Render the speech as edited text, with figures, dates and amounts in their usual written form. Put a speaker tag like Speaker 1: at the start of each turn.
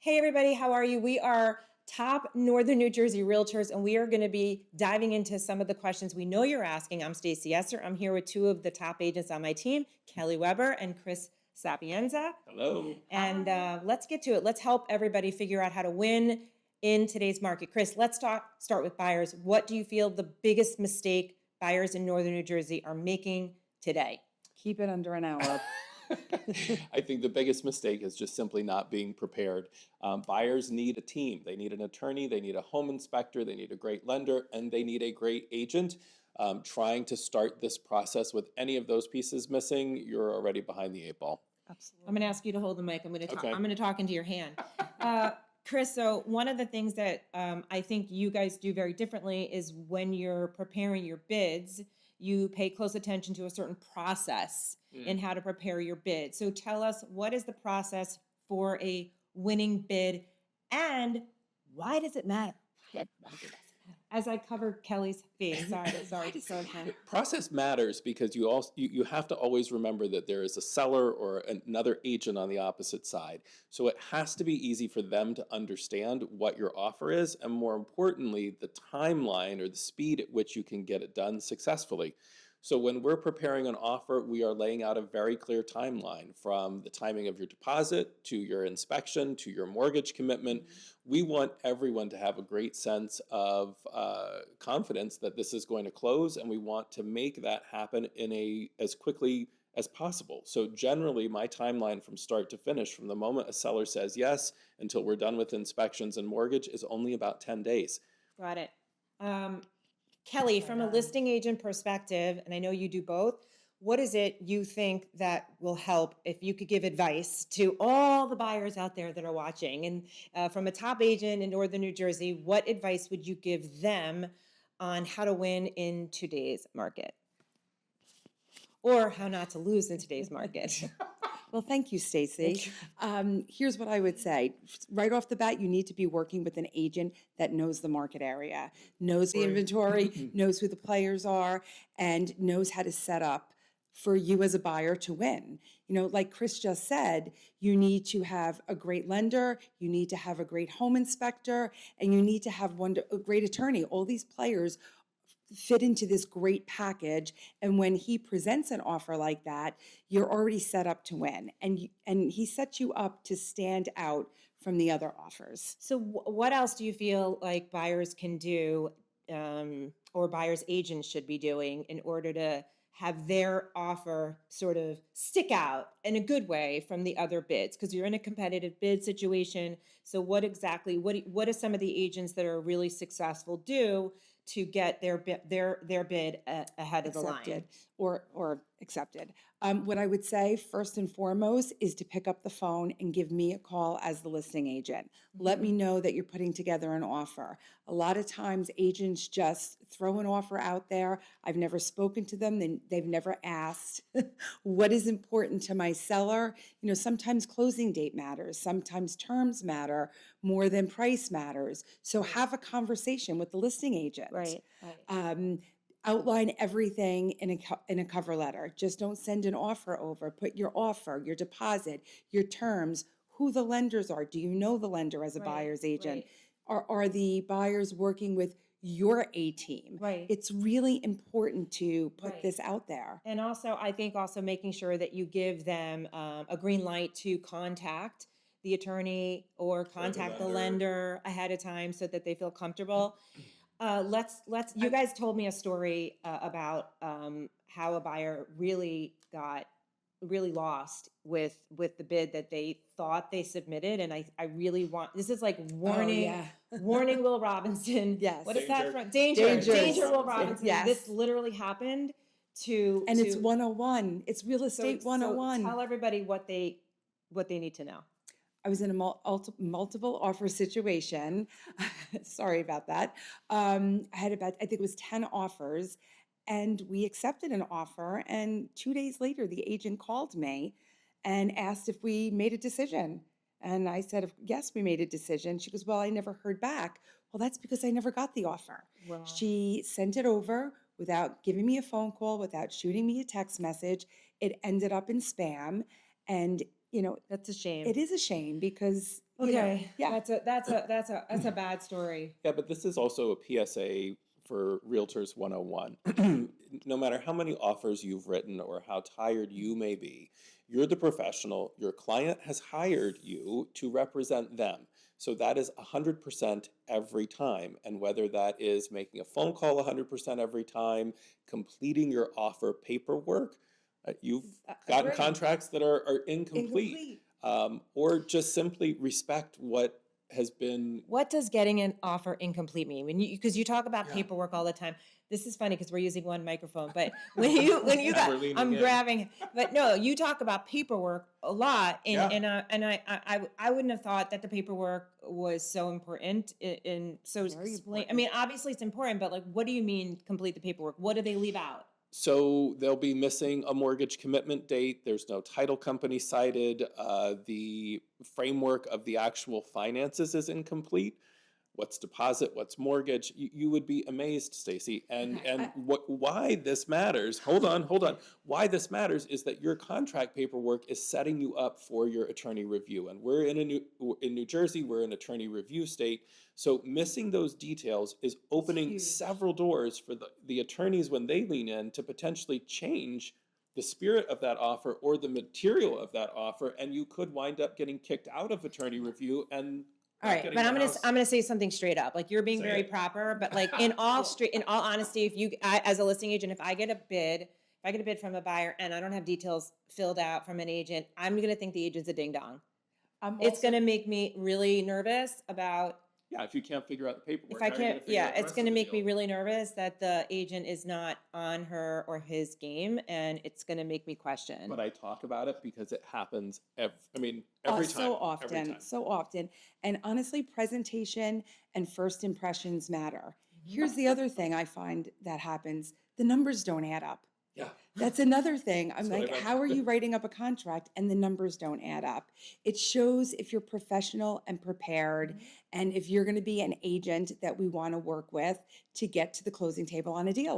Speaker 1: Hey, everybody, how are you? We are top Northern New Jersey realtors, and we are going to be diving into some of the questions we know you're asking. I'm Stacey Esser. I'm here with two of the top agents on my team, Kelly Weber and Chris Sapienza.
Speaker 2: Hello.
Speaker 1: And let's get to it. Let's help everybody figure out how to win in today's market. Chris, let's start with buyers. What do you feel the biggest mistake buyers in Northern New Jersey are making today?
Speaker 3: Keep it under an hour.
Speaker 2: I think the biggest mistake is just simply not being prepared. Buyers need a team. They need an attorney, they need a home inspector, they need a great lender, and they need a great agent. Trying to start this process with any of those pieces missing, you're already behind the eight ball.
Speaker 3: Absolutely.
Speaker 1: I'm going to ask you to hold the mic. I'm going to talk.
Speaker 2: Okay.
Speaker 1: I'm going to talk into your hand. Chris, so one of the things that I think you guys do very differently is when you're preparing your bids, you pay close attention to a certain process in how to prepare your bid. So tell us, what is the process for a winning bid, and why does it matter? As I cover Kelly's face, sorry.
Speaker 2: Process matters because you have to always remember that there is a seller or another agent on the opposite side. So it has to be easy for them to understand what your offer is, and more importantly, the timeline or the speed at which you can get it done successfully. So when we're preparing an offer, we are laying out a very clear timeline from the timing of your deposit to your inspection to your mortgage commitment. We want everyone to have a great sense of confidence that this is going to close, and we want to make that happen as quickly as possible. So generally, my timeline from start to finish, from the moment a seller says yes until we're done with inspections and mortgage, is only about 10 days.
Speaker 1: Got it. Kelly, from a listing agent perspective, and I know you do both, what is it you think that will help if you could give advice to all the buyers out there that are watching? And from a top agent in Northern New Jersey, what advice would you give them on how to win in today's market? Or how not to lose in today's market?
Speaker 3: Well, thank you, Stacey. Here's what I would say. Right off the bat, you need to be working with an agent that knows the market area, knows the inventory, knows who the players are, and knows how to set up for you as a buyer to win. You know, like Chris just said, you need to have a great lender, you need to have a great home inspector, and you need to have a great attorney. All these players fit into this great package, and when he presents an offer like that, you're already set up to win, and he sets you up to stand out from the other offers.
Speaker 1: So what else do you feel like buyers can do, or buyers agents should be doing in order to have their offer sort of stick out in a good way from the other bids? Because you're in a competitive bid situation. So what do some of the agents that are really successful do to get their bid ahead of the line?
Speaker 3: Or accepted. What I would say first and foremost is to pick up the phone and give me a call as the listing agent. Let me know that you're putting together an offer. A lot of times agents just throw an offer out there. I've never spoken to them. They've never asked what is important to my seller. You know, sometimes closing date matters. Sometimes terms matter more than price matters. So have a conversation with the listing agent.
Speaker 1: Right.
Speaker 3: Outline everything in a cover letter. Just don't send an offer over. Put your offer, your deposit, your terms, who the lenders are. Do you know the lender as a buyer's agent? Are the buyers working with your A team?
Speaker 1: Right.
Speaker 3: It's really important to put this out there.
Speaker 1: And also, I think also making sure that you give them a green light to contact the attorney or contact the lender ahead of time so that they feel comfortable. You guys told me a story about how a buyer really lost with the bid that they thought they submitted, and I really want, this is like warning Will Robinson.
Speaker 3: Yes.
Speaker 1: What is that from?
Speaker 3: Dangerous.
Speaker 1: Danger Will Robinson.
Speaker 3: Yes.
Speaker 1: This literally happened
Speaker 3: And it's 101. It's real estate 101.
Speaker 1: So tell everybody what they need to know.
Speaker 3: I was in a multiple offer situation. Sorry about that. I had I think it was 10 offers, and we accepted an offer. And 2 days later, the agent called me and asked if we made a decision. And I said, yes, we made a decision. She goes, well, I never heard back. Well, that's because I never got the offer.
Speaker 1: Wow.
Speaker 3: She sent it over without giving me a phone call, without shooting me a text message. It ended up in spam. And you know,
Speaker 1: That's a shame.
Speaker 3: it is a shame because, you know,
Speaker 1: Okay,
Speaker 3: yeah.
Speaker 1: that's a bad story.
Speaker 2: Yeah, but this is also a PSA for Realtors 101. No matter how many offers you've written or how tired you may be, you're the professional. Your client has hired you to represent them. So that is 100% every time. And whether that is making a phone call 100% every time, completing your offer paperwork, you've gotten
Speaker 3: Agree.
Speaker 2: contracts that are incomplete, or just simply respect what has been.
Speaker 1: What does getting an offer incomplete mean? When you, because you talk about
Speaker 2: Yeah.
Speaker 1: paperwork all the time. This is funny because we're using one microphone, but when you
Speaker 2: Yeah,
Speaker 1: got,
Speaker 2: we're leaning
Speaker 1: I'm
Speaker 2: in.
Speaker 1: grabbing, but no, you talk about paperwork a lot,
Speaker 2: Yeah.
Speaker 1: and I wouldn't have thought that the paperwork was so important. So
Speaker 3: Very
Speaker 1: explain. I
Speaker 3: important.
Speaker 1: mean, obviously it's important, but like, what do you mean complete the paperwork? What do they leave out?
Speaker 2: So they'll be missing a mortgage commitment date. There's no title company cited. The framework of the actual finances is incomplete. What's deposit? What's mortgage? You would be amazed, Stacy. And
Speaker 3: Okay,
Speaker 2: and why this matters? Hold on. Why this matters is that your contract paperwork is setting you up for your attorney review. And we're in New Jersey. We're an attorney review state. So missing those details is opening
Speaker 3: huge.
Speaker 2: several doors for the attorneys when they lean in to potentially change the spirit of that offer or the material of that offer, and you could wind up getting kicked out of attorney review and
Speaker 1: All
Speaker 2: not
Speaker 1: right,
Speaker 2: getting
Speaker 1: but
Speaker 2: the
Speaker 1: I'm gonna
Speaker 2: house.
Speaker 1: I'm gonna say something straight up. Like you're being
Speaker 2: Say
Speaker 1: very
Speaker 2: it.
Speaker 1: proper, but like in all honesty, as a listing agent, if I get a bid from a buyer and I don't have details filled out from an agent, I'm gonna think the agent's a ding dong. It's gonna make me really nervous about
Speaker 2: Yeah, if you can't figure out the paperwork,
Speaker 1: if I
Speaker 2: how are you gonna
Speaker 1: can't.
Speaker 2: figure
Speaker 1: Yeah,
Speaker 2: out the
Speaker 1: it's
Speaker 2: rest
Speaker 1: gonna
Speaker 2: of the
Speaker 1: make me
Speaker 2: deal?
Speaker 1: really nervous that the agent is not on her or his game, and it's gonna make me question.
Speaker 2: But I talk about it because it happens every time.
Speaker 3: So often, so often. And honestly, presentation and first impressions matter. Here's the other thing I find that happens. The numbers don't add up.
Speaker 2: Yeah.
Speaker 3: That's another thing. I'm
Speaker 2: That's what I
Speaker 3: like,
Speaker 2: meant.
Speaker 3: how are you writing up a contract and the numbers don't add up? It shows if you're professional and prepared and if you're going to be an agent that we want to work with to get to the closing table on a deal.